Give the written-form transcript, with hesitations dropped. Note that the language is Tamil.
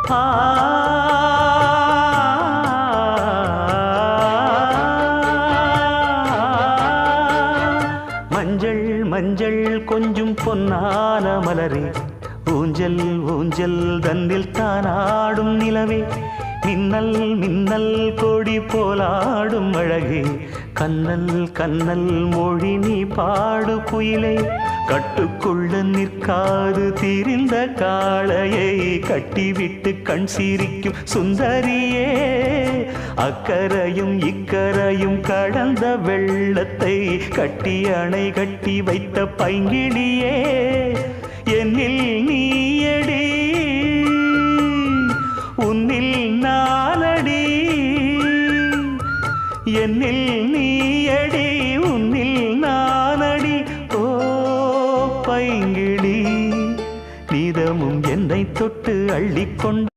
ஆ மஞ்சள் மஞ்சள் கொஞ்சம் பொன்னான மலரே, ஊஞ்சல் ஊஞ்சல் தன்னில் தானாடும் நிலவே, மின்னல் மின்னல் கொடி போலாடும் அழகே, கண்ணல் கண்ணல் மொழி நீ பாடு குயிலே, கட்டுக்குள்ள நிற்காது திரிந்த காளையை கட்டிவிட்டு கண் சிரிக்கும் சுந்தரியே, அக்கரையும் இக்கரையும் கடந்த வெள்ளத்தை கட்டி அணை கட்டி வைத்த பைங்கிளியே, என்னில் நீயடி உன்னில் நானடி, என்னில் நீயடி உன்னில் நானடி. ஓ பைங்கிளி, நீதமும் என்னை தொட்டு அள்ளிக்கொண்டு